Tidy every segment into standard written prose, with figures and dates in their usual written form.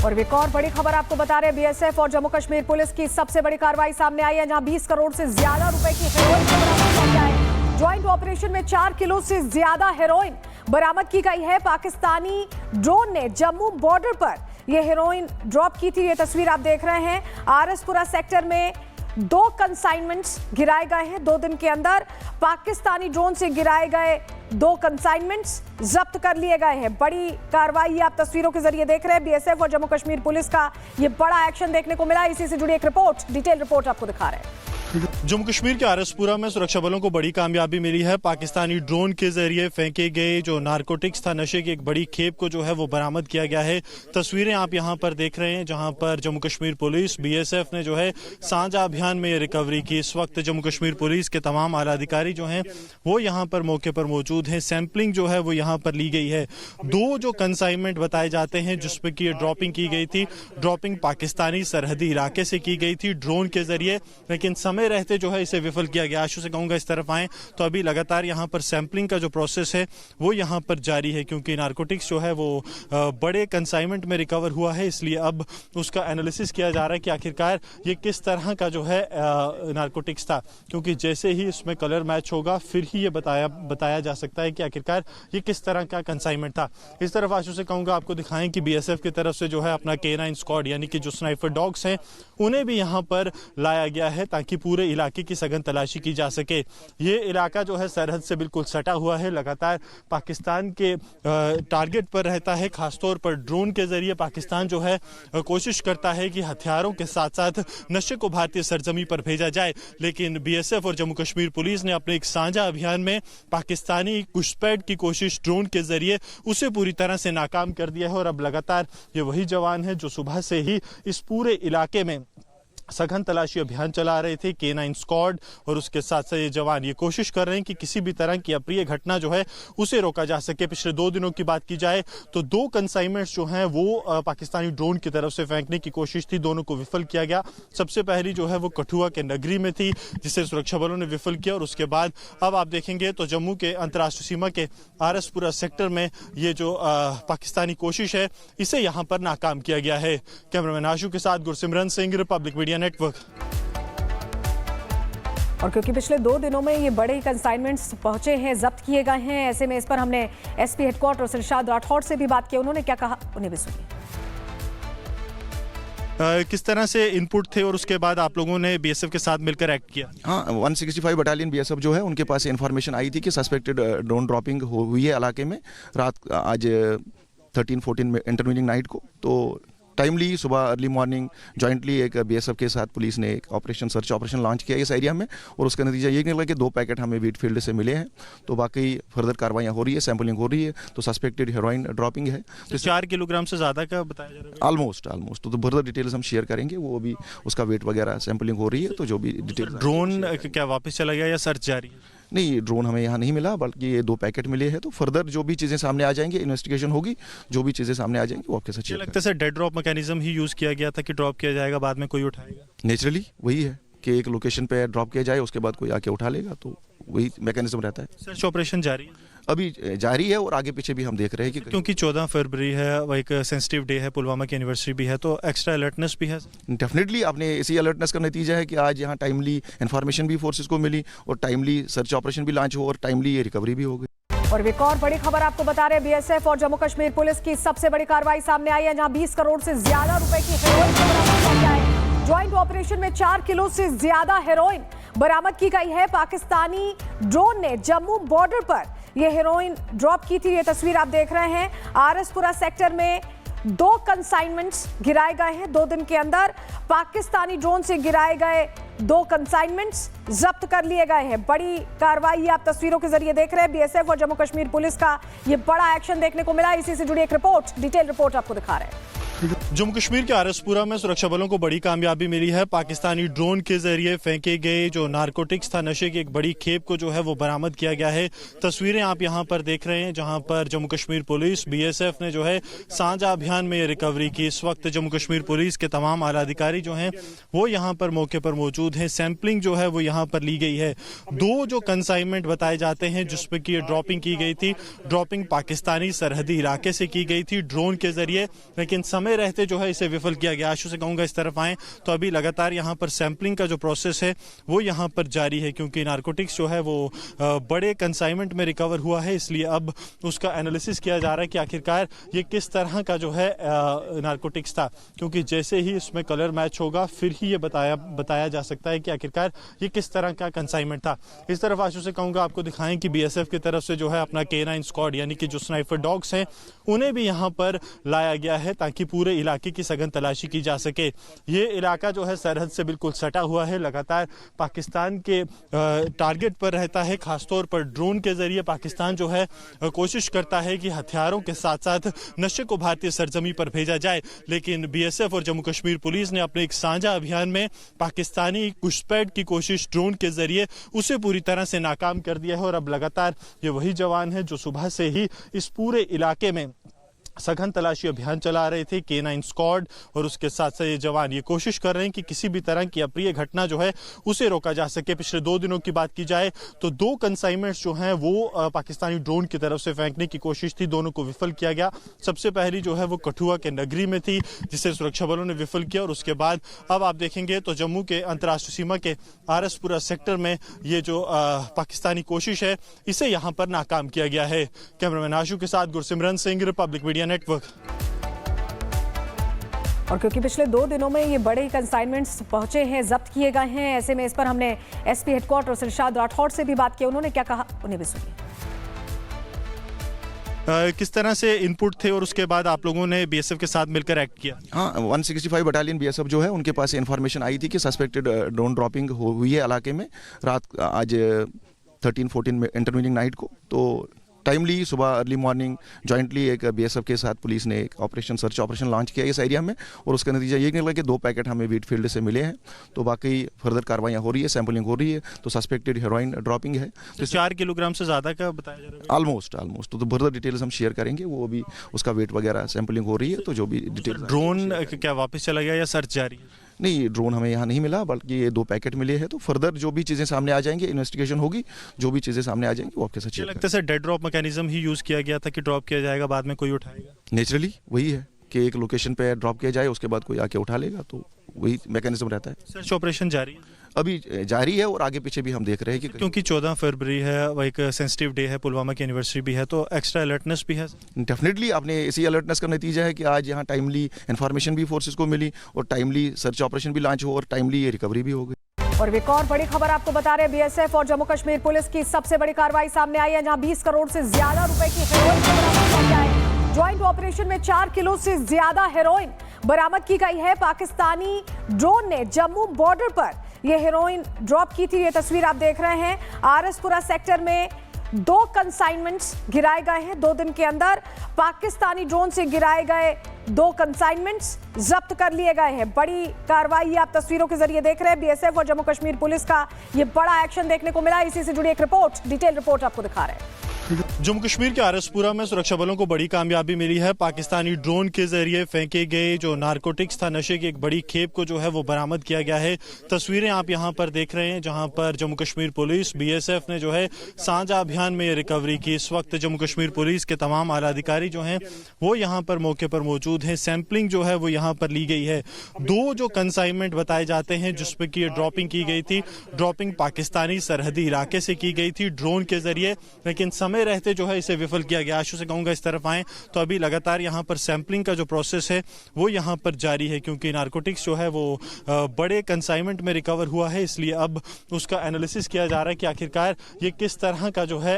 और एक और बड़ी खबर आपको बता रहे हैं, बीएसएफ और जम्मू कश्मीर पुलिस की सबसे बड़ी कार्रवाई सामने आई है, जहां 20 करोड़ से ज्यादा रुपए की हेरोइन बरामद की है। ज्वाइंट ऑपरेशन में 4 किलो से ज्यादा हेरोइन बरामद की गई है। पाकिस्तानी ड्रोन ने जम्मू बॉर्डर पर यह हेरोइन ड्रॉप की थी। ये तस्वीर आप देख रहे हैं। आरएसपुरा सेक्टर में 2 कंसाइनमेंट्स गिराए गए हैं 2 दिन के अंदर। पाकिस्तानी ड्रोन से गिराए गए 2 कंसाइनमेंट्स जब्त कर लिए गए हैं। बड़ी कार्रवाई आप तस्वीरों के जरिए देख रहे हैं। बीएसएफ और जम्मू कश्मीर पुलिस का ये बड़ा एक्शन देखने को मिला। इसी से जुड़ी एक रिपोर्ट, डिटेल रिपोर्ट आपको दिखा रहे हैं। जम्मू कश्मीर के आरएसपुरा में सुरक्षा बलों को बड़ी कामयाबी मिली है। पाकिस्तानी ड्रोन के जरिए फेंके गए जो नारकोटिक्स था, नशे की एक बड़ी खेप को जो है वो बरामद किया गया है। तस्वीरें आप यहां पर देख रहे हैं, जहां पर जम्मू कश्मीर पुलिस बीएसएफ ने जो है साझा अभियान में रिकवरी की। इस वक्त जम्मू कश्मीर पुलिस के तमाम आला अधिकारी जो हैं वो यहां पर मौके पर मौजूद हैं। सैंपलिंग जो है वो यहां पर ली गई है। 2 जो कंसाइनमेंट बताए जाते हैं जिसपे की ड्रॉपिंग की गई थी, ड्रॉपिंग पाकिस्तानी सरहदी इलाके से की गई थी ड्रोन के जरिए, लेकिन समय रहते जो है इसे विफल किया गया। आशु से कहूंगा इस तरफ आए तो अभी लगातार यहां पर सैंपलिंग का जो प्रोसेस है वो यहां पर जारी है, क्योंकि नारकोटिक्स जो है वो बड़े कंसाइनमेंट में रिकवर हुआ है। इसलिए अब उसका एनालिसिस किया जा रहा है कि आखिरकार ये किस तरह का जो है नारकोटिक्स था, क्योंकि जैसे ही इसमें कलर मैच होगा फिर ही ये बताया जा सकता है कि आखिरकार ये किस तरह का कंसाइनमेंट था। इस तरफ आशु से कहूंगा आपको दिखाएं कि बीएसएफ की तरफ से जो है अपना K9 स्क्वाड यानी कि जो स्नाइपर डॉग्स हैं उन्हें भी यहां पर लाया गया है ताकि पूरे इलाके की सघन तलाशी की जा सके। ये इलाका जो है सरहद से बिल्कुल सटा हुआ है, लगातार पाकिस्तान के टारगेट पर रहता है। खासतौर पर ड्रोन के जरिए पाकिस्तान जो है कोशिश करता है कि हथियारों के साथ साथ नशे को भारतीय सरजमी पर भेजा जाए, लेकिन बीएसएफ और जम्मू कश्मीर पुलिस ने अपने एक साझा अभियान में पाकिस्तानी घुसपैठ की कोशिश ड्रोन के जरिए उसे पूरी तरह से नाकाम कर दिया है। और अब लगातार ये वही जवान है जो सुबह से ही इस पूरे इलाके में सघन तलाशी अभियान चला रहे थे। K9 स्क्वाड और उसके साथ साथ ये जवान ये कोशिश कर रहे हैं कि किसी भी तरह की अप्रिय घटना जो है उसे रोका जा सके। पिछले 2 दिनों की बात की जाए तो 2 कंसाइनमेंट्स जो हैं वो पाकिस्तानी ड्रोन की तरफ से फेंकने की कोशिश थी, दोनों को विफल किया गया। सबसे पहली जो है वो कठुआ के नगरी में थी जिसे सुरक्षा बलों ने विफल किया, और उसके बाद अब आप देखेंगे तो जम्मू के अंतर्राष्ट्रीय सीमा के आरएसपुरा सेक्टर में ये जो पाकिस्तानी कोशिश है इसे यहाँ पर नाकाम किया गया है। कैमरामैन आशु के साथ Gursimran Singh, Republic media network. और क्योंकि पिछले 2 दिनों में ये बड़े कंसाइनमेंट्स पहुंचे हैं, जब्त किए गए हैं, ऐसे में इस पर हमने एसपी हेडक्वार्टर सिरशाद राठौड़ से भी बात की। उन्होंने क्या कहा, उन्हें भी सुनिए। किस तरह से इनपुट थे और उसके बाद आप लोगों ने बीएसएफ के साथ मिलकर एक्ट किया? हाँ, 165 बटालियन बीएसएफ जो है उनके पास इन्फॉर्मेशन आई थी कि सस्पेक्टेड ड्रोन ड्रॉपिंग हुई है इलाके में रात आज 13-14 में इंटरवीनिंग नाइट को। तो टाइमली सुबह अर्ली मॉर्निंग जॉइंटली एक बीएसएफ के साथ पुलिस ने एक सर्च ऑपरेशन लॉन्च किया इस एरिया में, और उसका नतीजा ये निकला कि 2 पैकेट हमें व्हीट फील्ड से मिले हैं। तो बाकी फर्दर कार्रवाइयाँ हो रही है, सैंपलिंग हो रही है, तो सस्पेक्टेड हेरोइन ड्रॉपिंग है। तो 4 किलोग्राम से ज़्यादा का बताया जा रहा है? ऑलमोस्ट तो फर्दर डिटेल्स हम शेयर करेंगे, वो भी उसका वेट वगैरह सैंपलिंग हो रही है। तो जो भी डिटेल, ड्रोन क्या वापस चला गया या सर्च जारी है? नहीं, ड्रोन हमें यहाँ नहीं मिला, बल्कि ये 2 पैकेट मिले हैं। तो फर्दर जो भी चीज़ें सामने आ जाएंगी, इन्वेस्टिगेशन होगी, जो भी चीज़ें सामने आ जाएंगी वो आपके साथ शेयर लगता है डेड ड्रॉप मैकेनिज्म ही यूज़ किया गया था कि ड्रॉप किया जाएगा बाद में कोई उठाएगा? नेचुरली वही है कि एक लोकेशन पे ड्रॉप किया जाए, उसके बाद कोई आके उठा लेगा, तो वही मैकेनिज्म रहता है। सर्च ऑपरेशन जारी है? अभी जारी है और आगे पीछे भी हम देख रहे हैं कि क्योंकि 14 फरवरी है, वो एक सेंसिटिव डे है, पुलवामा की एनिवर्सरी भी है, तो एक्स्ट्रा अलर्टनेस भी है। डेफिनेटली आपने इसी अलर्टनेस का नतीजा है कि आज यहाँ टाइमली इन्फॉर्मेशन भी फोर्सेस को मिली और टाइमली सर्च ऑपरेशन भी लॉन्च हो और टाइमली ये रिकवरी भी हो गई। और एक और बड़ी खबर आपको बता रहे हैं, बीएसएफ और जम्मू कश्मीर पुलिस की सबसे बड़ी कार्रवाई सामने आई है, जहां 20 करोड़ से ज्यादा रुपए की हेरोइन बरामद की गई है। ज्वाइंट ऑपरेशन में 4 किलो से ज्यादा हेरोइन बरामद की गई है। पाकिस्तानी ड्रोन ने जम्मू बॉर्डर पर यह हेरोइन ड्रॉप की थी। ये तस्वीर आप देख रहे हैं। आरएसपुरा सेक्टर में 2 कंसाइनमेंट्स गिराए गए हैं 2 दिन के अंदर। पाकिस्तानी ड्रोन से गिराए गए 2 कंसाइनमेंट्स जब्त कर लिए गए हैं। बड़ी कार्रवाई आप तस्वीरों के जरिए देख रहे हैं। बीएसएफ और जम्मू कश्मीर पुलिस का ये बड़ा एक्शन देखने को मिला। इसी से जुड़ी एक रिपोर्ट, डिटेल रिपोर्ट आपको दिखा रहे हैं। जम्मू कश्मीर के आरएसपुरा में सुरक्षा बलों को बड़ी कामयाबी मिली है। पाकिस्तानी ड्रोन के जरिए फेंके गए जो नारकोटिक्स था, नशे की एक बड़ी खेप को जो है वो बरामद किया गया है। तस्वीरें आप यहां पर देख रहे हैं, जहां पर जम्मू कश्मीर पुलिस बीएसएफ ने जो है साझा अभियान में रिकवरी की। इस वक्त जम्मू कश्मीर पुलिस के तमाम आला अधिकारी जो हैं वो यहां पर मौके पर मौजूद हैं। सैंपलिंग जो है वो यहां पर ली गई है। 2 जो कंसाइनमेंट बताए जाते हैं जिसपे की ड्रॉपिंग की गई थी, ड्रॉपिंग पाकिस्तानी सरहदी इलाके से की गई थी ड्रोन के जरिए, लेकिन समय समय रहते जो है इसे विफल किया गया। आशु से कहूँगा इस तरफ आएँ तो अभी लगातार यहाँ पर सैंपलिंग का जो प्रोसेस है वो यहाँ पर जारी है, क्योंकि नारकोटिक्स जो है वो बड़े कंसाइनमेंट में रिकवर हुआ है, इसलिए अब उसका एनालिसिस किया जा रहा है कि आखिरकार ये किस तरह का जो है नारकोटिक्स था, क्योंकि जैसे ही इसमें कलर मैच होगा फिर ही ये बताया जा सकता है कि आखिरकार ये किस तरह का कंसाइनमेंट था। इस तरफ आशु से कहूँगा आपको दिखाएं कि बीएसएफ की तरफ से जो है अपना K9 स्क्वाड यानी कि जो स्नाइपर डॉग्स हैं उन्हें भी यहाँ पर लाया गया है ताकि पूरे इलाके की सघन तलाशी की जा सके। ये इलाका जो है सरहद से बिल्कुल सटा हुआ है, लगातार पाकिस्तान के टारगेट पर रहता है, खासतौर पर ड्रोन के जरिए पाकिस्तान जो है कोशिश करता है कि हथियारों के साथ साथ नशे को भारतीय सरजमी पर भेजा जाए, लेकिन बीएसएफ और जम्मू कश्मीर पुलिस ने अपने एक साझा अभियान में पाकिस्तानी घुसपैठ की कोशिश ड्रोन के जरिए उसे पूरी तरह से नाकाम कर दिया है। और अब लगातार ये वही जवान है जो सुबह से ही इस पूरे इलाके में सघन तलाशी अभियान चला रहे थे, K9 स्क्वाड, और उसके साथ साथ ये जवान ये कोशिश कर रहे हैं कि किसी भी तरह की अप्रिय घटना जो है उसे रोका जा सके। पिछले 2 दिनों की बात की जाए तो 2 कंसाइनमेंट्स जो हैं वो पाकिस्तानी ड्रोन की तरफ से फेंकने की कोशिश थी, दोनों को विफल किया गया। सबसे पहली जो है वो कठुआ के नगरी में थी जिसे सुरक्षा बलों ने विफल किया, और उसके बाद अब आप देखेंगे तो जम्मू के अंतर्राष्ट्रीय सीमा के आरएसपुरा सेक्टर में ये जो पाकिस्तानी कोशिश है इसे यहाँ पर नाकाम किया गया है। कैमरामैन आशु के साथ Gursimran Singh, Republic media network. और क्योंकि पिछले 2 दिनों में ये बड़े कंसाइनमेंट्स पहुंचे हैं, जब्त किए गए हैं, ऐसे में इस पर हमने एसपी हेडक्वार्टर इरशाद राठौड़ से भी बात की, उन्होंने क्या कहा उन्हें भी सुनिए। किस तरह से इनपुट थे और उसके बाद आप लोगों ने बीएसएफ के साथ मिलकर एक्ट किया? हाँ, 165 बटालियन बीएसएफ जो है उनके पास इन्फॉर्मेशन आई थी कि सस्पेक्टेड ड्रोन ड्रॉपिंग हुई है इलाके में रात आज 13-14 में इंटरवीनिंग नाइट को। तो टाइमली सुबह अर्ली मॉर्निंग जॉइंटली एक बीएसएफ के साथ पुलिस ने एक सर्च ऑपरेशन लॉन्च किया इस एरिया में, और उसका नतीजा ये निकला कि 2 पैकेट हमें वीट फील्ड से मिले हैं। तो बाकी फर्दर कार्रवाइयाँ हो रही है, सैंपलिंग हो रही है, तो सस्पेक्टेड हेरोइन ड्रॉपिंग है। तो 4 किलोग्राम से ज़्यादा का बताया जा रहा है? ऑलमोस्ट तो फर्दर डिटेल्स हम शेयर करेंगे, वो अभी उसका वेट वगैरह सैंपलिंग हो रही है, तो जो भी डिटेल्स। ड्रोन क्या वापस चला गया या सर्च जारी है? नहीं, ड्रोन हमें यहाँ नहीं मिला, बल्कि ये 2 पैकेट मिले हैं। तो फर्दर जो भी चीज़ें सामने आ जाएंगी, इन्वेस्टिगेशन होगी, जो भी चीज़ें सामने आ जाएंगी वो आपके साथ शेयर लगता है डेड ड्रॉप मैकेनिज्म ही यूज़ किया गया था कि ड्रॉप किया जाएगा बाद में कोई उठाएगा? नेचुरली वही है कि एक लोकेशन पे ड्रॉप किया जाए, उसके बाद कोई आके उठा लेगा, तो वही मैकेनिज्म रहता है। सर्च ऑपरेशन जारी है? अभी जारी है, और आगे पीछे भी हम देख रहे हैं कि क्योंकि 14 फरवरी है, वो एक सेंसिटिव डे है, पुलवामा की एनिवर्सरी भी है, तो एक्स्ट्रा अलर्टनेस भी है। डेफिनेटली आपने इसी अलर्टनेस का नतीजा है कि आज यहाँ टाइमली इन्फॉर्मेशन भी फोर्सेस को मिली, और टाइमली सर्च ऑपरेशन भी लॉन्च हो, और टाइमली ये रिकवरी भी हो गई। और एक और बड़ी खबर आपको बता रहे हैं, बीएसएफ और जम्मू कश्मीर पुलिस की सबसे बड़ी कार्रवाई सामने आई है, जहां 20 करोड़ से ज्यादा रुपए की हेरोइन बरामद किया गया है। ज्वाइंट ऑपरेशन में 4 किलो से ज्यादा हेरोइन बरामद की गई है। पाकिस्तानी ड्रोन ने जम्मू बॉर्डर पर यह हेरोइन ड्रॉप की थी। ये तस्वीर आप देख रहे हैं, आरएसपुरा सेक्टर में 2 कंसाइनमेंट्स गिराए गए हैं 2 दिन के अंदर। पाकिस्तानी ड्रोन से गिराए गए 2 कंसाइनमेंट्स जब्त कर लिए गए हैं। बड़ी कार्रवाई आप तस्वीरों के जरिए देख रहे हैं, बीएसएफ और जम्मू कश्मीर पुलिस का ये बड़ा एक्शन देखने को मिला। इसी से जुड़ी एक रिपोर्ट, डिटेल रिपोर्ट आपको दिखा रहे हैं। जम्मू कश्मीर के आरएसपुरा में सुरक्षा बलों को बड़ी कामयाबी मिली है। पाकिस्तानी ड्रोन के जरिए फेंके गए जो नारकोटिक्स था, नशे की एक बड़ी खेप को जो है वो बरामद किया गया है। तस्वीरें आप यहां पर देख रहे हैं, जहां पर जम्मू कश्मीर पुलिस बीएसएफ ने जो है साझा अभियान में ये रिकवरी की। इस वक्त जम्मू कश्मीर पुलिस के तमाम आला अधिकारी जो हैं वो यहां पर मौके पर मौजूद हैं। सैंपलिंग जो है वो यहां पर ली गई है। 2 जो कंसाइनमेंट बताए जाते हैं जिसमें कि ये ड्रॉपिंग की गई थी, ड्रॉपिंग पाकिस्तानी सरहदी इलाके से की गई थी ड्रोन के जरिए, लेकिन समय रहते जो है इसे विफल किया गया। आशु से कहूंगा इस तरफ आएं तो अभी लगातार यहाँ पर सैंपलिंग का जो प्रोसेस है वो यहाँ पर जारी है, क्योंकि नारकोटिक्स जो है वो बड़े कंसाइनमेंट में रिकवर हुआ है, इसलिए अब उसका एनालिसिस किया जा रहा है कि आखिरकार ये किस तरह का जो है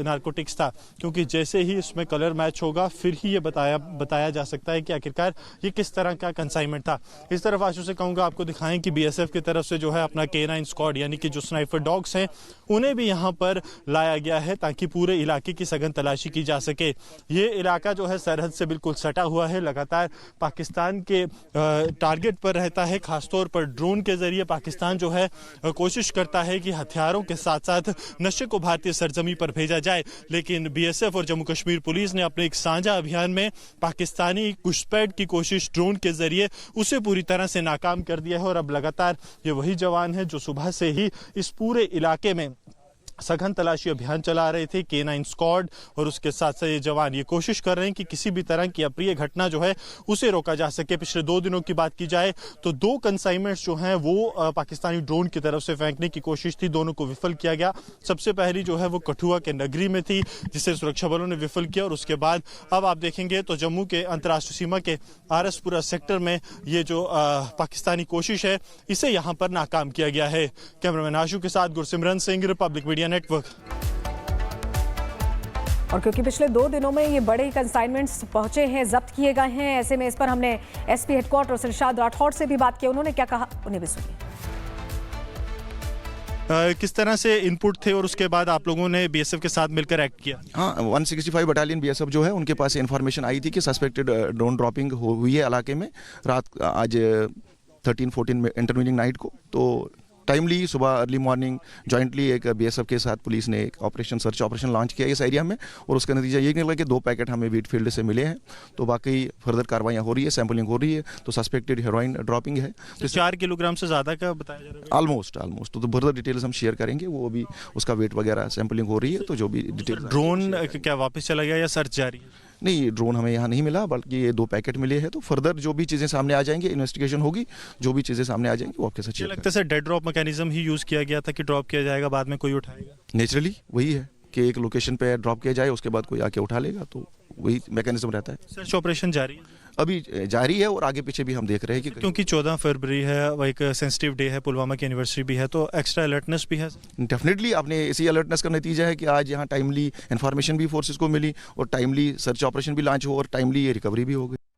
नारकोटिक्स था, क्योंकि जैसे ही इसमें कलर मैच होगा फिर ही ये बताया जा सकता है कि आखिरकार ये किस तरह का कंसाइनमेंट था। इस तरफ आशु से कहूंगा आपको दिखाएं कि बीएसएफ की तरफ से जो है अपना K9 स्क्वाड यानी कि जो स्नाइपर डॉग्स हैं उन्हें भी यहाँ पर लाया गया है ताकि पूरे इलाके की सघन तलाशी की जा सके। ये इलाका जो है सरहद से बिल्कुल सटा हुआ है, लगातार पाकिस्तान के टारगेट पर रहता है, खासतौर पर ड्रोन के जरिए पाकिस्तान जो है कोशिश करता है कि हथियारों के साथ साथ नशे को भारतीय सरजमी पर भेजा जाए, लेकिन बीएसएफ और जम्मू कश्मीर पुलिस ने अपने एक साझा अभियान में पाकिस्तानी घुसपैठ की कोशिश ड्रोन के जरिए उसे पूरी तरह से नाकाम कर दिया है। और अब लगातार ये वही जवान है जो सुबह से ही इस पूरे इलाके में सघन तलाशी अभियान चला रहे थे। K9 स्क्वाड और उसके साथ साथ ये जवान ये कोशिश कर रहे हैं कि किसी भी तरह की अप्रिय घटना जो है उसे रोका जा सके। पिछले 2 दिनों की बात की जाए तो 2 कंसाइनमेंट्स जो हैं वो पाकिस्तानी ड्रोन की तरफ से फेंकने की कोशिश थी, दोनों को विफल किया गया। सबसे पहली जो है वो कठुआ के नगरी में थी, जिसे सुरक्षा बलों ने विफल किया, और उसके बाद अब आप देखेंगे तो जम्मू के अंतर्राष्ट्रीय सीमा के आरएसपुरा सेक्टर में ये जो पाकिस्तानी कोशिश है इसे यहाँ पर नाकाम किया गया है। कैमरामैन आशु के साथ Gursimran Singh, Republic media network. और क्योंकि पिछले 2 दिनों में ये बड़े कंसाइनमेंट्स पहुंचे हैं, जब्त किए गए हैं, ऐसे में इस पर हमने एसपी हेडक्वार्टर इरशाद राठौड़ से भी बात की। उन्होंने क्या कहा, उन्हें भी सुनिए। किस तरह से इनपुट थे और उसके बाद आप लोगों ने बीएसएफ के साथ मिलकर एक्ट किया? हाँ, 165 बटालियन बीएसएफ जो है उनके पास इन्फॉर्मेशन आई थी कि सस्पेक्टेड ड्रोन ड्रॉपिंग हुई है इलाके में रात आज 13-14 इंटरवीनिंग नाइट को। तो टाइमली सुबह अर्ली मॉर्निंग जॉइंटली एक बीएसएफ के साथ पुलिस ने एक सर्च ऑपरेशन लॉन्च किया इस एरिया में, और उसका नतीजा ये निकला कि 2 पैकेट हमें वीट फील्ड से मिले हैं। तो बाकी फर्दर कार्रवाइयाँ हो रही है, सैंपलिंग हो रही है। तो सस्पेक्टेड हेरोइन ड्रॉपिंग है, तो 4 किलोग्राम से ज़्यादा का बताया जा रहा है? ऑलमोस्ट तो फर्दर डिटेल्स हम शेयर करेंगे, वो अभी उसका वेट वगैरह सैंपलिंग हो रही है। तो जो भी डिटेल, ड्रोन क्या वापस चला गया या सर्च जारी है? नहीं, ड्रोन हमें यहाँ नहीं मिला, बल्कि ये 2 पैकेट मिले हैं। तो फर्दर जो भी चीज़ें सामने आ जाएंगी, इन्वेस्टिगेशन होगी, जो भी चीज़ें सामने आ जाएंगी वो आपके साथ शेयर लगता है सर डेड ड्रॉप मैकेनिज्म ही यूज़ किया गया था कि ड्रॉप किया जाएगा, बाद में कोई उठाएगा? नेचुरली वही है कि एक लोकेशन पे ड्रॉप किया जाए, उसके बाद कोई आके उठा लेगा, तो वही मैकेनिज्म रहता है। सर्च ऑपरेशन जारी है? अभी जारी है और आगे पीछे भी हम देख रहे हैं कि क्योंकि 14 फरवरी है, वो एक सेंसिटिव डे है, पुलवामा की एनिवर्सरी भी है, तो एक्स्ट्रा अलर्टनेस भी है। डेफिनेटली आपने इसी अलर्टनेस का नतीजा है कि आज यहाँ टाइमली इन्फॉर्मेशन भी फोर्सेस को मिली और टाइमली सर्च ऑपरेशन भी लॉन्च हो और टाइमली ये रिकवरी भी हो गई।